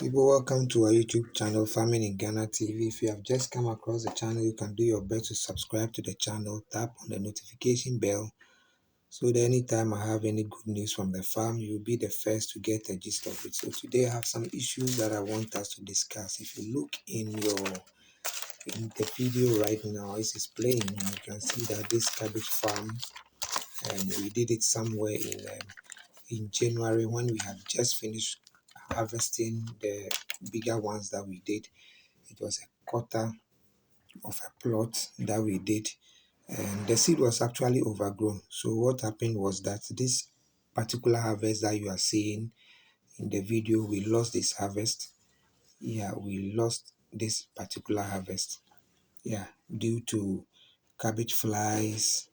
People, welcome to our YouTube channel, Farming in Ghana TV. If you have just come across the channel, you can do your best to subscribe to the channel, tap on the notification bell, so that anytime I have any good news from the farm, you'll be the first to get a gist of it. So today I have some issues that I want us to discuss. If you look in the video right now, it is playing, and you can see that this cabbage farm, we did it somewhere in January when we had just finished harvesting the bigger ones that we did. It was a quarter of a plot that we did, and the seed was actually overgrown. So what happened was that this particular harvest that you are seeing in the video, we lost this harvest. Yeah, we lost this particular harvest. Yeah, due to cabbage flies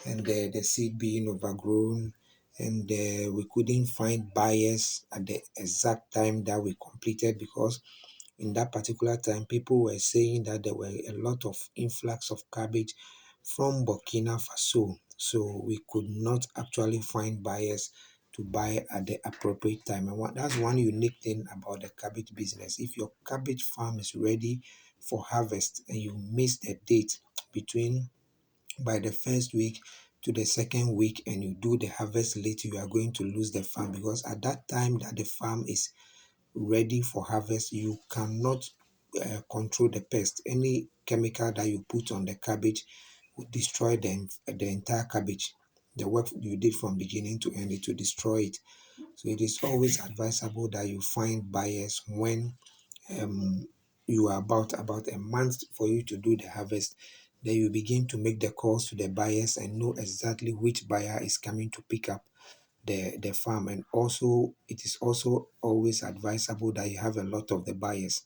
and the seed being overgrown, and we couldn't find buyers at the exact time that we completed, because in that particular time people were saying that there were a lot of influx of cabbage from Burkina Faso, so we could not actually find buyers to buy at the appropriate time. And that's one unique thing about the cabbage business. If your cabbage farm is ready for harvest and you miss the date between by the first week to the second week, and you do the harvest late, you are going to lose the farm, because at that time that the farm is ready for harvest, you cannot control the pest. Any chemical that you put on the cabbage will destroy the entire cabbage. The work you did from beginning to end, it will destroy it. So it is always advisable that you find buyers when um, you are about a month for you to do the harvest. Then you begin to make the calls to the buyers and know exactly which buyer is coming to pick up the farm. And also it is also always advisable that you have a lot of the buyers.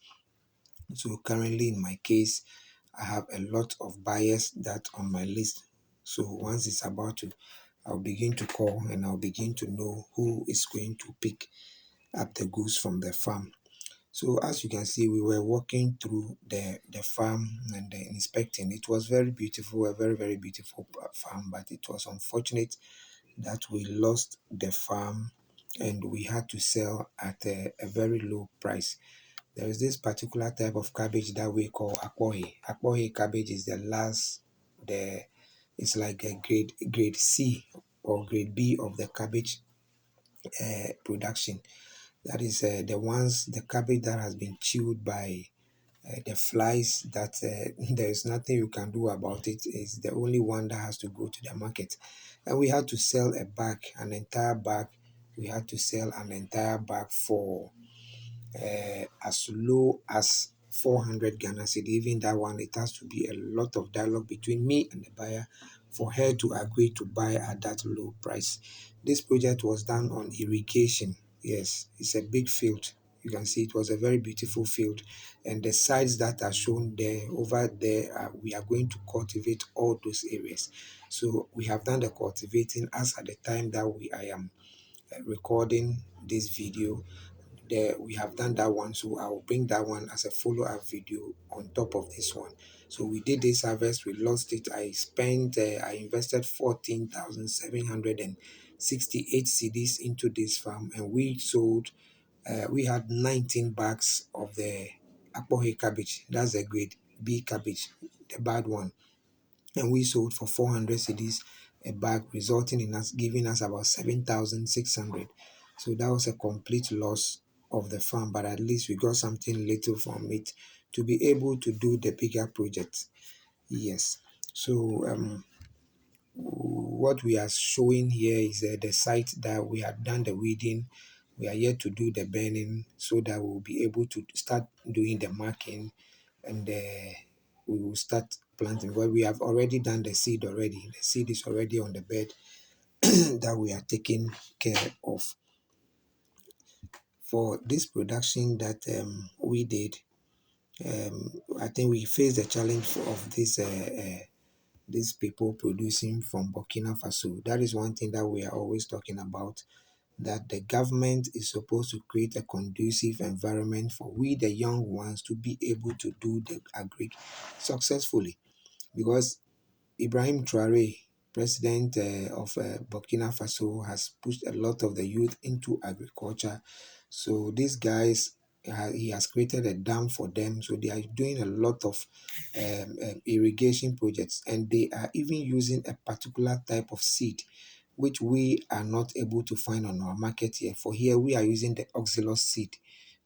So currently in my case, I have a lot of buyers that on my list. So once it's about to, I'll begin to call and I'll begin to know who is going to pick up the goods from the farm. So as you can see, we were walking through the farm and inspecting. It was very beautiful, a very beautiful farm, but it was unfortunate that we lost the farm and we had to sell at a very low price. There is this particular type of cabbage that we call akpohe. Akpohe cabbage is the last, the it's like a grade C or grade B of the cabbage production. That is the cabbage that has been chewed by the flies, that there is nothing you can do about it. It's the only one that has to go to the market. And we had to sell an entire bag. We had to sell an entire bag for as low as 400 Ghana cedi. Even that one, it has to be a lot of dialogue between me and the buyer for her to agree to buy at that low price. This project was done on irrigation. Yes, it's a big field. You can see it was a very beautiful field, and the sites that are shown there, over there, we are going to cultivate all those areas. So we have done the cultivating as at the time that I am recording this video. There we have done that one, so I will bring that one as a follow-up video on top of this one. So we did this harvest, we lost it. I invested 14,768 cedis into this farm, and we sold we had 19 bags of the akpohe cabbage. That's a grade B cabbage, the bad one, and we sold for 400 cedis a bag, resulting in us giving us about 7,600. So that was a complete loss of the farm, but at least we got something little from it to be able to do the bigger project. Yes. So what we are showing here is the site that we have done the weeding. We are yet to do the burning, so that we'll be able to start doing the marking, and we will start planting. Well, we have already done the seed already. The seed is already on the bed that we are taking care of. For this production that we did, I think we faced the challenge of these people producing from Burkina Faso. That is one thing that we are always talking about, that the government is supposed to create a conducive environment for we, the young ones, to be able to do the agri successfully. Because Ibrahim Traore, president of Burkina Faso, has pushed a lot of the youth into agriculture. So these guys he has created a dam for them, so they are doing a lot of irrigation projects, and they are even using a particular type of seed which we are not able to find on our market here. For here, we are using the oxalos seed.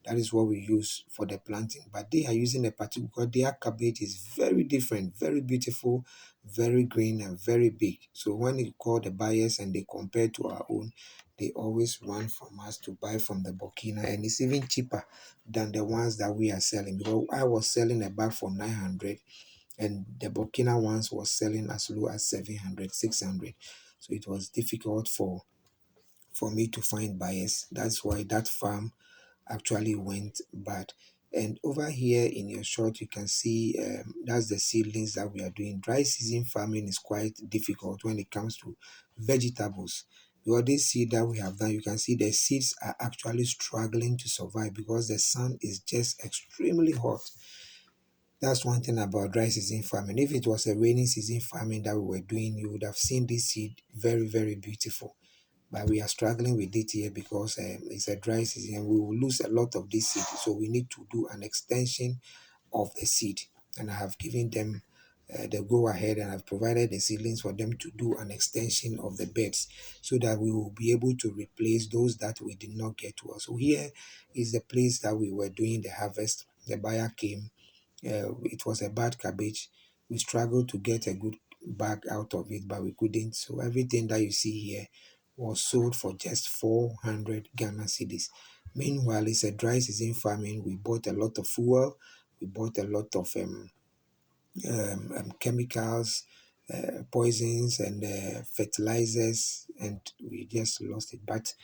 That is what we use for the planting. But they are using a particular, because their cabbage is very different, very beautiful, very green, and very big. So when you call the buyers and they compare to our own, they always run from us to buy from the Burkina, and it's even cheaper than the ones that we are selling. Because I was selling a bag for 900, and the Burkina ones was selling as low as 700, 600. So it was difficult for me to find buyers. That's why that farm actually went bad. And over here in your shot, you can see that's the seedlings that we are doing. Dry season farming is quite difficult when it comes to vegetables. Because this seed that we have done, you can see the seeds are actually struggling to survive because the sun is just extremely hot. That's one thing about dry season farming. If it was a rainy season farming that we were doing, you would have seen this seed very, very beautiful. But we are struggling with it here because it's a dry season and we will lose a lot of this seed. So we need to do an extension of the seed. And I have given them the go ahead, and I've provided the seedlings for them to do an extension of the beds so that we will be able to replace those that we did not get to us. So here is the place that we were doing the harvest. The buyer came. It was a bad cabbage. We struggled to get a good bag out of it, but we couldn't. So everything that you see here was sold for just 400 Ghana cedis. Meanwhile, it's a dry season farming. We bought a lot of fuel. We bought a lot of chemicals, poisons, and fertilizers, and we just lost it. But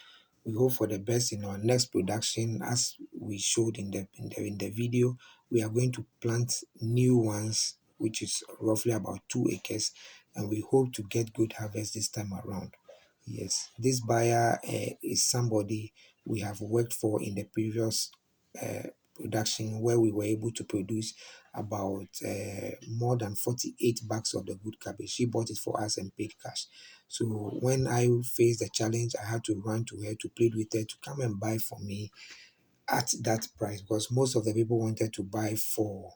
we hope for the best in our next production. As we showed in the video, we are going to plant new ones, which is roughly about 2 acres, and we hope to get good harvest this time around. Yes, this buyer is somebody we have worked for in the previous uh, production, where we were able to produce about more than 48 bags of the good cabbage. She bought it for us and paid cash. So when I faced the challenge, I had to run to her to plead with her to come and buy for me at that price, because most of the people wanted to buy for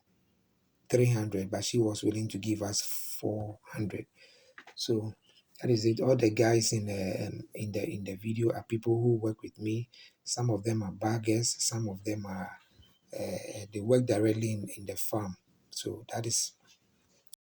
300, but she was willing to give us 400. So that is it. All the guys in the video are people who work with me. Some of them are baggers. Some of them are they work directly in the farm. So that is